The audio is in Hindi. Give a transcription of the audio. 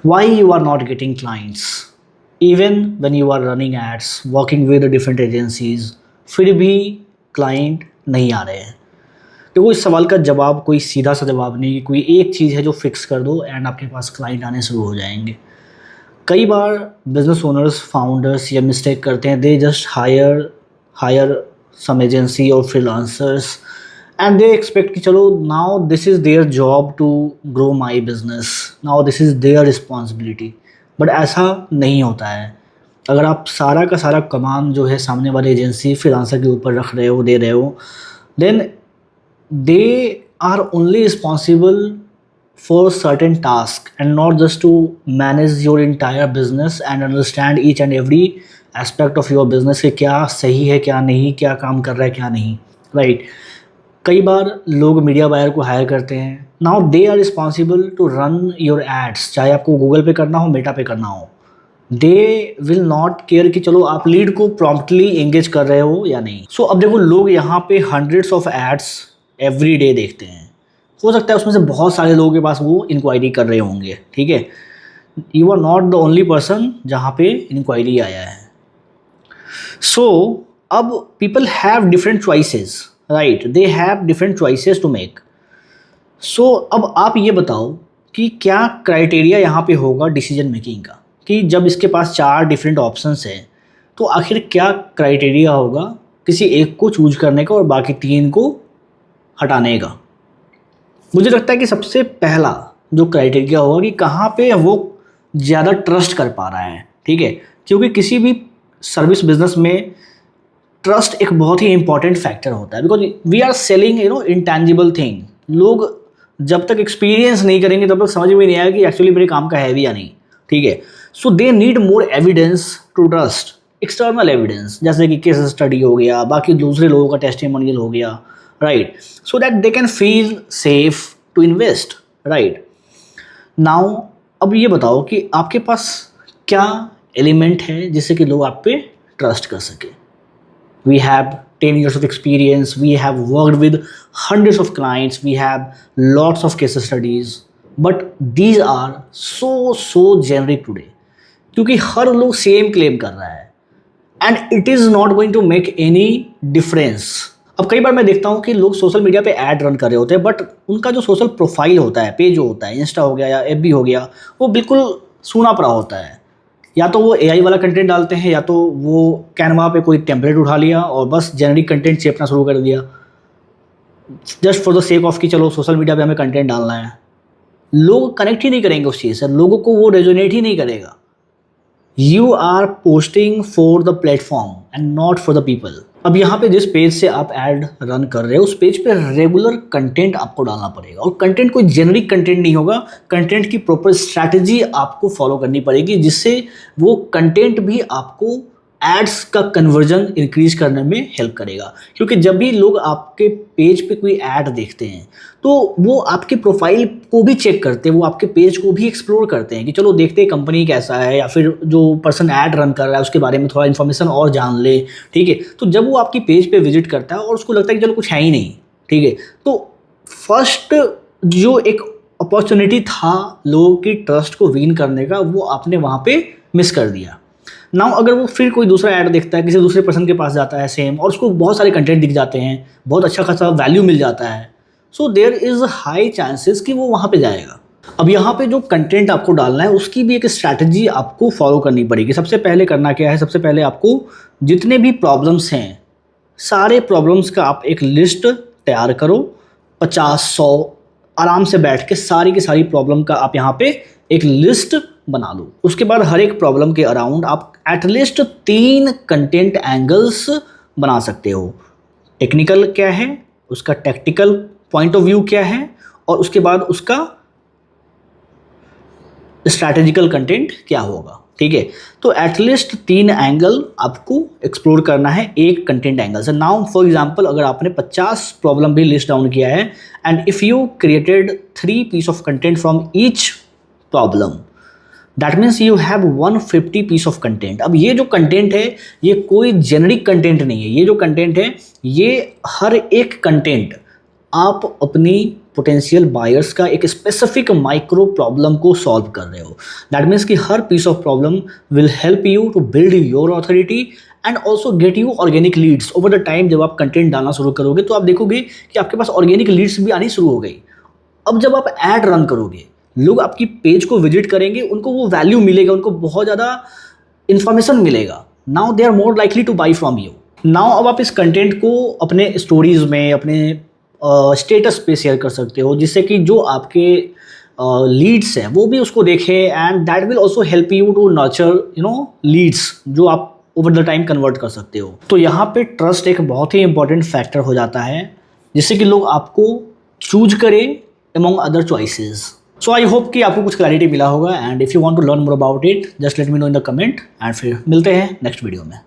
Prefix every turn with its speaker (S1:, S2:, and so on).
S1: why you are not getting clients even when you are running ads, working with different agencies, फिर भी client नहीं आ रहे हैं। देखो इस सवाल का जवाब कोई सीधा सा जवाब नहीं, कोई एक चीज़ है जो फिक्स कर दो एंड आपके पास क्लाइंट आने शुरू हो जाएंगे। कई बार बिजनेस ओनर्स, फाउंडर्स ये मिस्टेक करते हैं, they just hire some agency और फ्रीलांसर्स एंड दे एक्सपेक्ट कि चलो now this is their job to grow my business, now this is their responsibility. But ऐसा नहीं होता है। अगर आप सारा का सारा कमान जो है सामने वाली एजेंसी फ्रीलांसर के ऊपर रख रहे हो, दे रहे हो, then they are only responsible for certain task and not just to manage your entire business and understand each and every aspect of your business कि क्या सही है क्या नहीं, क्या काम कर रहा है क्या नहीं, राइट। कई बार लोग मीडिया बायर को हायर करते हैं, now they are responsible to run your ads, चाहे आपको गूगल पे करना हो, मेटा पे करना हो। दे विल नॉट केयर कि चलो आप लीड को प्रॉम्प्टली एंगेज कर रहे हो या नहीं। सो अब देखो लोग यहाँ पे hundreds of ads every day देखते हैं, हो सकता है उसमें से बहुत सारे लोगों के पास वो इंक्वायरी कर रहे होंगे, ठीक है। You are not the only person जहाँ पे इंक्वायरी आया है। सो अब people have different choices, right, they have different choices to make. So अब आप ये बताओ कि क्या क्राइटेरिया यहाँ पे होगा डिसीजन मेकिंग का, कि जब इसके पास 4 डिफरेंट ऑप्शंस हैं तो आखिर क्या क्राइटेरिया होगा किसी एक को चूज करने का और बाकी 3 को हटाने का। मुझे लगता है कि सबसे पहला जो क्राइटेरिया होगा कि कहाँ पे वो ज़्यादा ट्रस्ट कर पा रहा है, ठीक है, क्योंकि किसी भी सर्विस बिजनेस में ट्रस्ट एक बहुत ही इंपॉर्टेंट फैक्टर होता है, because we are selling intangible thing. लोग जब तक एक्सपीरियंस नहीं करेंगे तब तक समझ में नहीं आएगा कि एक्चुअली मेरे काम का है भी या नहीं, ठीक है। So they need more evidence to trust, external evidence, जैसे कि केस स्टडी हो गया, बाकी दूसरे लोगों का टेस्टिमोनियल हो गया, right, so that they can feel safe to invest, right now। अब ये बताओ कि आपके पास क्या एलिमेंट है जिससे कि लोग आप पे ट्रस्ट कर सके। we have 10 years of experience, we have worked with hundreds of clients, we have lots of case studies, but these are so generic today क्योंकि हर लोग सेम क्लेम कर रहा है and it is not going to make any difference। अब कई बार मैं देखता हूँ कि लोग सोशल मीडिया पे ऐड रन कर रहे होते हैं, बट उनका जो सोशल प्रोफाइल होता है, पेज जो होता है, इंस्टा हो गया या एफबी हो गया, वो बिल्कुल सूना पड़ा होता है। या तो वो एआई वाला कंटेंट डालते हैं या तो वो कैनवा पे कोई टेम्पलेट उठा लिया और बस जेनरिक कंटेंट चेपना शुरू कर दिया, just for the sake of कि चलो सोशल मीडिया पे हमें कंटेंट डालना है। लोग कनेक्ट ही नहीं करेंगे उस चीज़ से, लोगों को वो रेजोनेट ही नहीं करेगा। You are posting for the platform and not for the people. अब यहाँ पे जिस पेज से आप ऐड रन कर रहे हो उस पेज पे रेगुलर कंटेंट आपको डालना पड़ेगा, और कंटेंट कोई जेनरिक कंटेंट नहीं होगा। कंटेंट की प्रॉपर स्ट्रैटेजी आपको फॉलो करनी पड़ेगी जिससे वो कंटेंट भी आपको एड्स का कन्वर्जन इंक्रीज करने में हेल्प करेगा। क्योंकि जब भी लोग आपके पेज पे कोई ऐड देखते हैं तो वो आपके प्रोफाइल को भी चेक करते हैं, वो आपके पेज को भी एक्सप्लोर करते हैं कि चलो देखते हैं कंपनी कैसा है, या फिर जो पर्सन ऐड रन कर रहा है उसके बारे में थोड़ा इन्फॉर्मेशन और जान ले, ठीक है। तो जब वो आपकी पेज पे विजिट करता है और उसको लगता है कि चलो कुछ है ही नहीं, ठीक है, तो फर्स्ट जो एक अपॉर्चुनिटी था लोगों की ट्रस्ट को विन करने का, वो आपने वहाँ पे मिस कर दिया। नाउ अगर वो फिर कोई दूसरा ऐड देखता है, किसी दूसरे पर्सन के पास जाता है सेम, और उसको बहुत सारे कंटेंट दिख जाते हैं, बहुत अच्छा खासा वैल्यू मिल जाता है, so there is high chances कि वो वहाँ पे जाएगा। अब यहाँ पे जो कंटेंट आपको डालना है उसकी भी एक स्ट्रैटेजी आपको फॉलो करनी पड़ेगी। सबसे पहले करना क्या है, सबसे पहले आपको जितने भी प्रॉब्लम्स हैं सारे प्रॉब्लम्स का आप एक लिस्ट तैयार करो, 50-100 आराम से बैठ के सारी की सारी प्रॉब्लम का आप यहाँ पे एक लिस्ट बना लो। उसके बाद हर एक प्रॉब्लम के अराउंड आप एटलीस्ट 3 कंटेंट एंगल्स बना सकते हो। टेक्निकल क्या है, उसका टैक्टिकल पॉइंट ऑफ व्यू क्या है, और उसके बाद उसका स्ट्रैटेजिकल कंटेंट क्या होगा, ठीक है। तो एटलीस्ट 3 एंगल आपको एक्सप्लोर करना है एक कंटेंट एंगल से। नाउ फॉर एग्जांपल अगर आपने 50 प्रॉब्लम भी लिस्ट डाउन किया है and if you created 3 piece of content from each problem, that means you have 150 piece of content. अब ये जो कंटेंट है ये कोई जेनरिक कंटेंट नहीं है, ये जो कंटेंट है ये हर एक कंटेंट आप अपनी पोटेंशियल बायर्स का एक स्पेसिफिक माइक्रो प्रॉब्लम को सॉल्व कर रहे हो। दैट मीन्स कि हर piece of problem will help you to build your authority and also get you organic leads. Over the time जब आप कंटेंट डालना शुरू करोगे तो आप देखोगे कि आपके पास ऑर्गेनिक लीड्स भी आनी शुरू हो गई। अब जब आप ऐड रन करोगे, लोग आपकी पेज को विजिट करेंगे, उनको वो वैल्यू मिलेगा, उनको बहुत ज़्यादा इंफॉर्मेशन मिलेगा। Now they are more likely to buy from you. Now अब आप इस कंटेंट को अपने स्टोरीज में, अपने स्टेटस पे शेयर कर सकते हो, जिससे कि जो आपके लीड्स हैं वो भी उसको देखें and that will also help you to nurture leads जो आप ओवर द टाइम कन्वर्ट कर सकते हो। तो यहाँ पे ट्रस्ट एक बहुत ही इंपॉर्टेंट फैक्टर हो जाता है, जिससे कि लोग आपको चूज करें among other choices. So I hope कि आपको कुछ क्लैरिटी मिला होगा and if you want to learn more about it just let me know in the comment and फिर मिलते हैं नेक्स्ट वीडियो में।